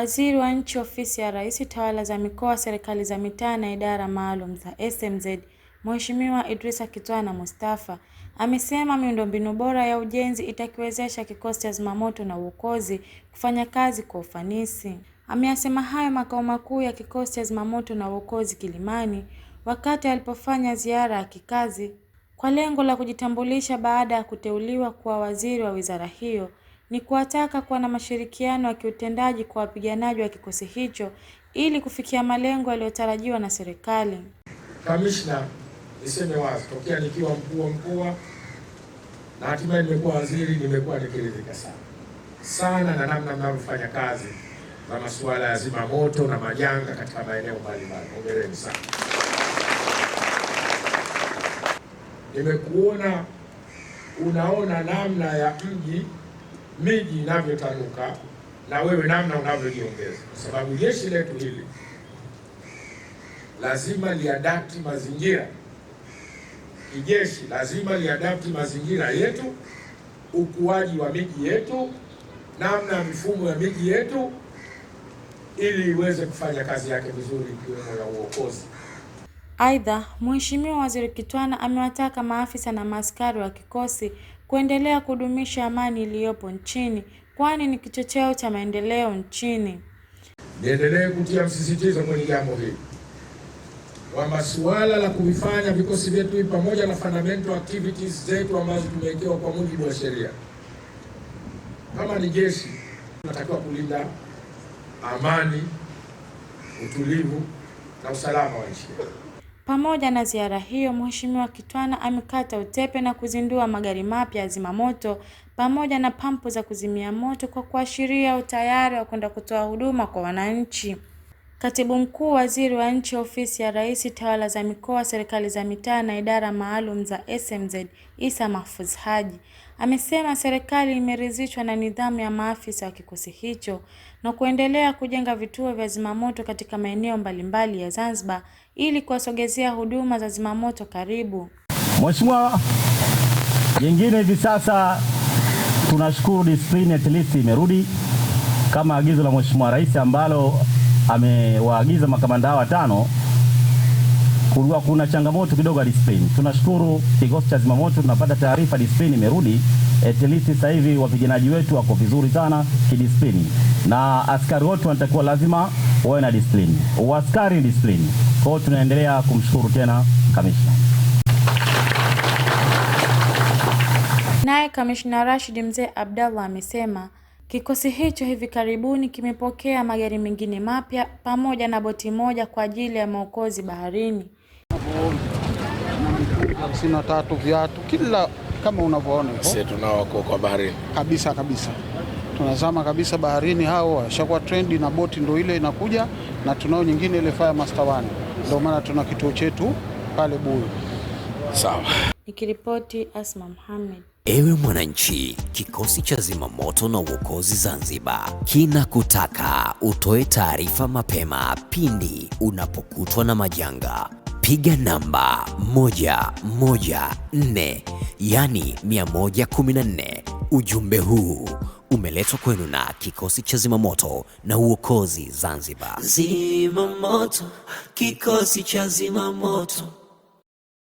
Waziri wa Nchi, Ofisi ya Rais, Tawala za Mikoa, Serikali za Mitaa na Idara Maalum za SMZ, Mheshimiwa Idrisa Kitwana Mustafa amesema miundombinu bora ya ujenzi itakiwezesha kikosi cha zimamoto na uokozi kufanya kazi kwa ufanisi. Ameyasema hayo makao makuu ya kikosi cha zimamoto na uokozi Kilimani wakati alipofanya ziara ya kikazi kwa lengo la kujitambulisha baada ya kuteuliwa kuwa waziri wa wizara hiyo. Ni kuwataka kuwa na mashirikiano ya kiutendaji kwa wapiganaji wa kikosi hicho ili kufikia malengo yaliyotarajiwa na serikali. Kamishna, niseme wazi, tokea nikiwa mkuu wa mkoa na hatimaye nimekuwa waziri, nimekuwa nikiridhika sana na namna mnavyofanya kazi na masuala ya zimamoto na majanga katika maeneo mbalimbali. Hongereni sana. Nimekuona unaona namna ya miji inavyotanuka na wewe namna unavyojiongeza, kwa sababu jeshi letu hili lazima liadapti mazingira. Kijeshi lazima liadapti mazingira yetu, ukuaji wa miji yetu, namna ya mifumo ya miji yetu, ili iweze kufanya kazi yake vizuri, ikiwemo ya uokozi. Aidha, Mheshimiwa Waziri Kitwana amewataka maafisa na maaskari wa kikosi kuendelea kudumisha amani iliyopo nchini, kwani ni kichocheo cha maendeleo nchini. Niendelee kutia msisitizo kwenye jambo hili kwamba suala la kuvifanya vikosi vyetu pamoja na fundamental activities zetu ambazo tumewekewa kwa mujibu wa sheria, kama ni jeshi, tunatakiwa kulinda amani, utulivu na usalama wa nchi. Pamoja na ziara hiyo, Mheshimiwa Kitwana amekata utepe na kuzindua magari mapya ya zimamoto pamoja na pampu za kuzimia moto kwa kuashiria utayari wa kwenda kutoa huduma kwa wananchi. Katibu Mkuu, Waziri wa Nchi, Ofisi ya Rais, Tawala za Mikoa, Serikali za Mitaa na Idara Maalum za SMZ, Isa Mahfuz Haji amesema serikali imeridhishwa na nidhamu ya maafisa wa kikosi hicho na kuendelea kujenga vituo vya zimamoto katika maeneo mbalimbali ya Zanzibar ili kuwasogezea huduma za zimamoto karibu. Mheshimiwa, jingine hivi sasa tunashukuru discipline at least imerudi kama agizo la Mheshimiwa Rais ambalo amewaagiza makamanda hao 5. Kulikuwa kuna changamoto kidogo ya discipline. Tunashukuru kikosi cha zimamoto tunapata taarifa discipline imerudi. At least sasa hivi wapiganaji wetu wako vizuri sana kidiscipline. Na askari wote wanatakiwa lazima wawe na discipline. Askari discipline. Kwa hiyo tunaendelea kumshukuru tena kamishna. Naye Kamishna Rashid Mzee Abdallah amesema kikosi hicho hivi karibuni kimepokea magari mengine mapya pamoja na boti moja kwa ajili ya maokozi baharini. 53 viatu kila kama unavyoona hivyo. Sisi tunao kwa baharini. Kabisa. Tunazama kabisa baharini, hao washakuwa trendi na boti ndio ile inakuja, na tunao nyingine ile Fire Master 1. Ndio maana tuna kituo chetu pale Buyu. Sawa. Nikiripoti Asma Mohamed. Ewe mwananchi, kikosi cha zimamoto na uokozi Zanzibar kinakutaka utoe taarifa mapema pindi unapokutwa na majanga. Piga namba 114, yani 114. Ujumbe huu umeletwa kwenu na kikosi cha zimamoto na uokozi Zanzibar. Zimamoto, kikosi cha zimamoto.